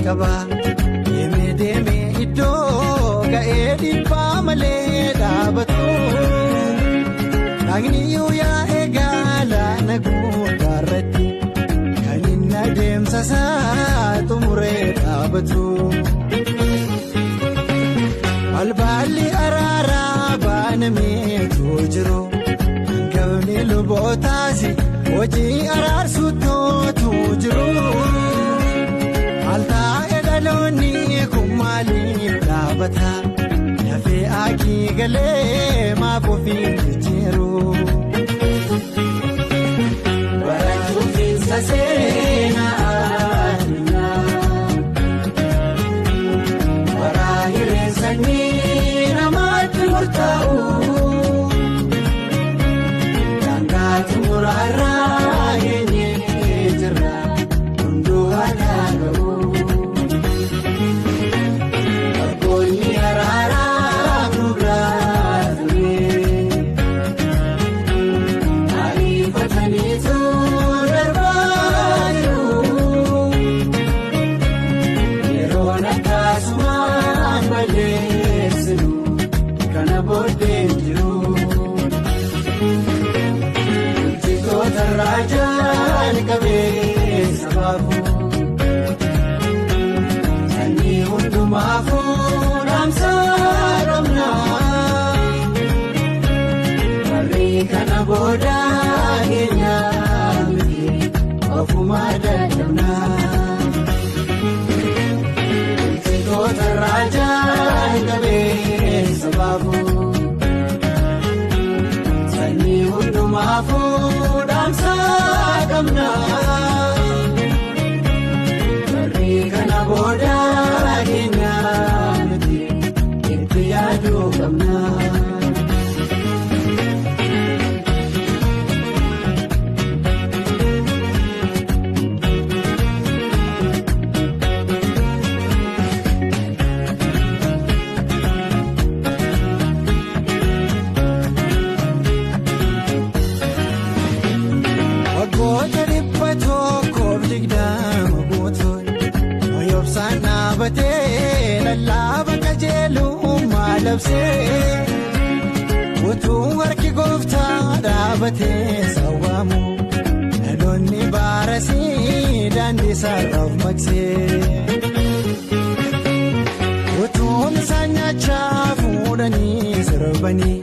qaba. Deemee iddoo ga'ee dhiibbaa malee dhaabatu. Naagni yuuyaa eegala naguu gaarratti kan inni adeemsa isaa xumuree dhaabatu. Balballi araaraa baanameetu jiru. Gabni lubootaas hojii araarsuutu jiru. Altaa'e dhaloonni kun maaliif dhaabata? Lafee akii galee maaf ofiin jijjiiru? Barachuufiinsa seenaa addunyaa baraa hireessanii namaatti murtaa'u. Dangaatti muraarraa eenyee jirra hunduu haadhaa ga'u. Bakkoonni araaraa nurraa ture ariifataniitu darbaa jiru. Yeroon akkasumaan balleessinu kana booddeen jiru. Raajaan qabeessa baafuu sanyii hundumaafuu dhaamsaa qabnaa. Warri kana booda keenyaa miti ofumaa dadhabnaa. Bulchitoota raajaan qabeessa baafuu sanyii hundumaafuu dhaamsaa qabnaa. Warri kana booda keenyaa miti itti yaaduu qabnaa. Lallaaba qajeelummaa labsee utuu harki gooftaa dhaabatee sawwaamu dhaloonni baarasii daandii isaarraaf maksee. Utuun isaan nyaachaa fuudhanii sirbanii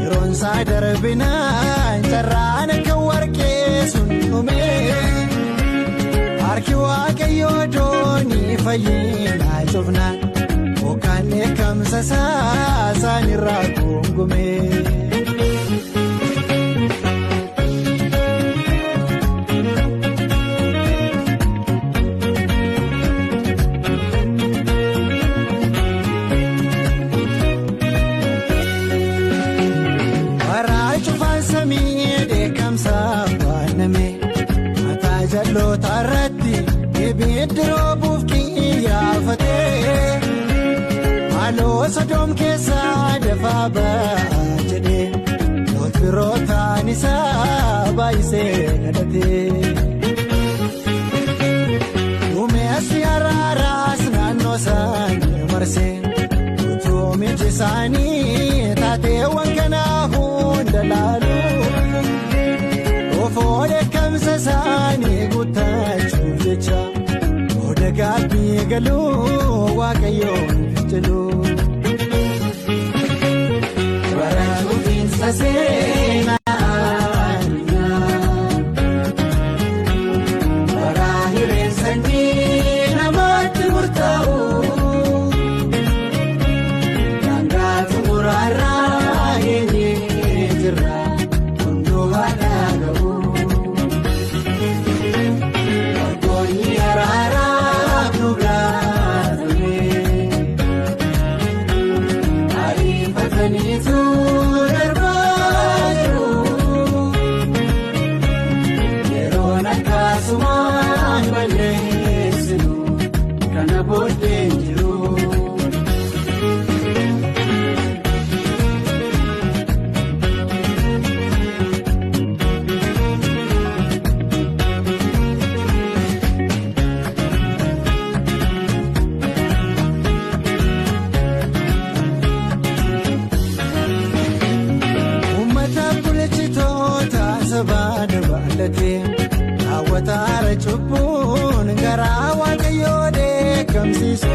yeroon isaa darbinaan carraan akka warqee sun dhumee. Harki waaqayyoo doonii fayyinaa cufnaan bokkaan eekamsa saasaan irraa gungumee. Karaa cufaan samii dheekkamsaaf baaname mataa jalloota irratti. Bidiroo buufkii yaafatee maaloo Sodoom keessaa dafaa ba'aa jedhee loot birootaan isaa baay'isee kadhatee. Duumessi araaraas naannoo isaanii marsee utuu miiji isaanii taateewwan kanaa hunda laaluu ofoo dheekkamsa isaanii guuttachuuf jecha. Gaabbii galuu waaqayyoon finciluu. Barachuufiinsa seenaa addunyaa baraa hireessanii namaatti murtaa'u. Dangaatti muraarraa eenyee jirra hunduu haadhaa ga'u. Bakkoonni araaraa ariifataniitu darbaa jiru. Yeroon akkasumaan balleessinu kana booddeen jiru. jaallatee raawwataara cubbuun garaa waaqayyoo deekamsiisu.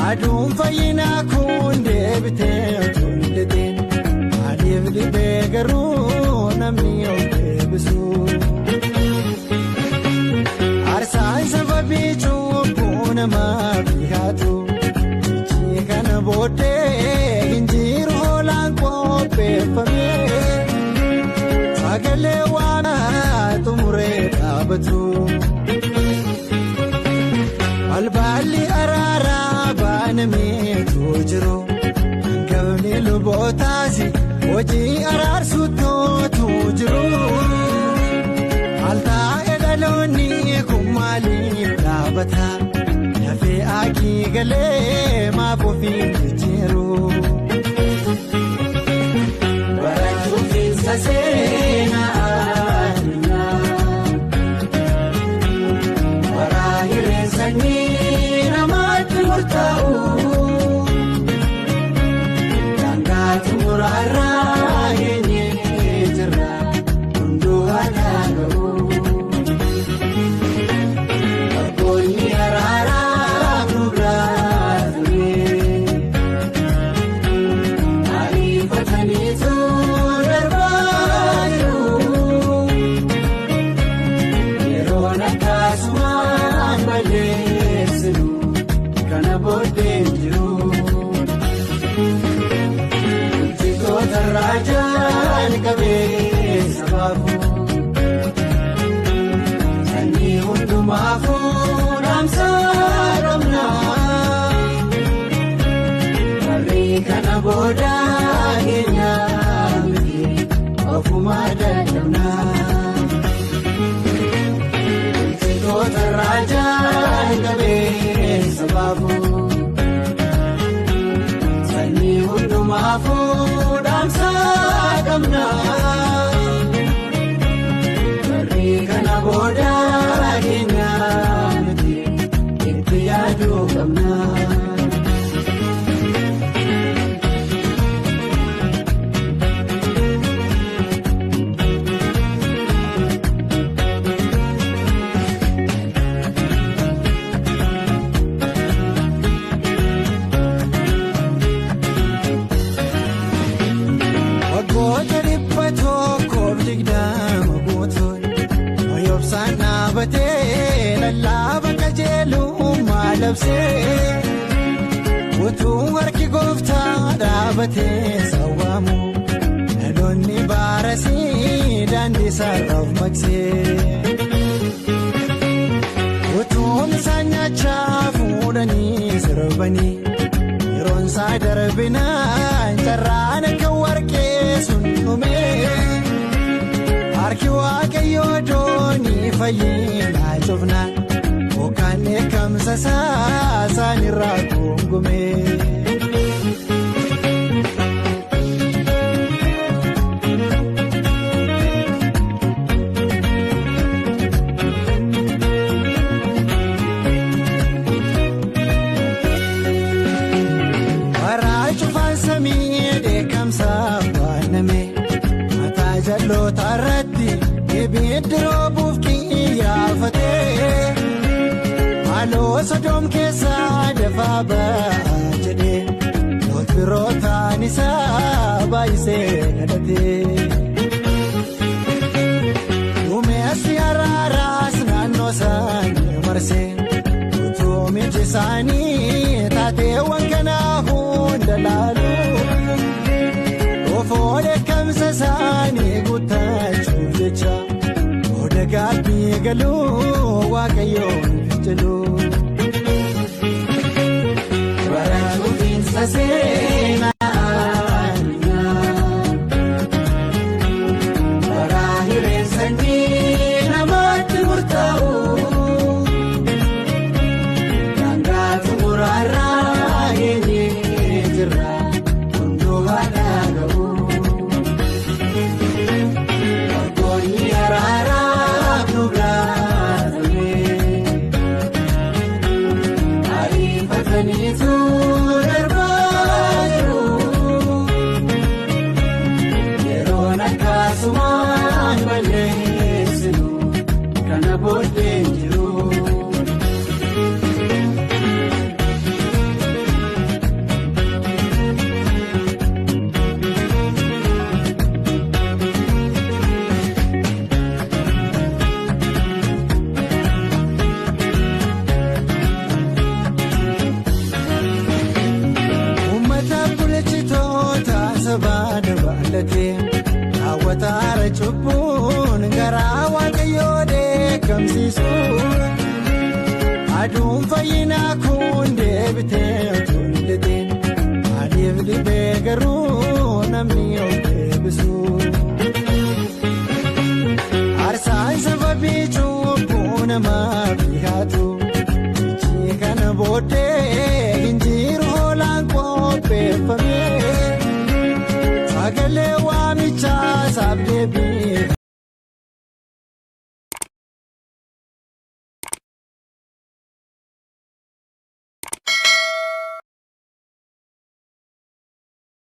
Aduun fayyinaa kun deebitee otoo hin lixin maaliif dhibee garuu namni of deebisu. Aarsaan sababii cubbuu namaaf dhiyaatu jechii kana booddee hin jiru hoolaan qopheeffamee sagalee waaqaa xumuree dhaabatu. Balballi araaraa baanameetu jiru hangafni lubootaas hojii araarsuutu jiru. Altaa'e dhaloonni kun maaliif dhaabata lafee akii galee maaf ofiin jijjiiru. Barachuufiinsa seenaa addunyaa baraa hireessanii namaatti murtaa'u. Daangaa xumuraarraa geenyee jirra hunduu aadaa ga'u. Abboonni araaraa nu biraa ture ariifataniitu darbaa jiru. Yeroon akkasumaan balleessinu kana booddee jiru. Bulchitoota raajaan qabeessa baafu sanyii hundumaafuu dhaamsaa qabna. Warri kana booda keenyaa miti ofumaa dadhabna. Bulchitoota raajaan qabeessa baafu sanyii hundumaafuu dhaamsaa qabna. Warri kana booda keenyaa miti itti yaaduu qabna. Waggoota 120 guutuun hoyobsaan dhaabatee lallaaba qajeelummaa labsee utuu harki gooftaa dhaabatee sawwaamu dhaloonni baarasii daandii isaarraaf maqsee. Utuun isaan nyaachaa fuudhanii sirbanii yeroon isaa darbinaan carraan akka warqee sun dhumee. Harki waaqayyoo doonii fayyinaa cufnaan bokkaan eekamsa isaan irraa gungumee. Karaa cufaan samii dheekkamsaaf baaname mataa jalloota irratti ibiddi roobuuf qiyyaafatee maaloo Sodoom keessaa dafaa ba'a jedhee Loot birootaan isaa baay'isee kadhatee. Duumessi araaraas naannoo isaanii marsee utuu miilli isaanii taateewwan kanaa hunda laalu. Ofoo dheekkamsa isaanii guuttachuuf jecha booda gaabbii galuu waaqayyoon finciluu. Barachuufiinsa seenaa addunyaa baraa hireessanii namaatti murtaa'u. Daangaa xumuraarraa geenyee jirra hunduu aadaa ga'u. Abboonni araaraa nu biraa ture ariifataniitu darbaa jiru. beekamsiisu aduun fayyinaa kun deebitee tullite maaliif dhibee garuu namni of deebisu arsaan sababii cubbuu namaa dhiyaatu ijji kana booddee hinjiru hoolaan qopheeffame sagalee waamichaa saaf deebi.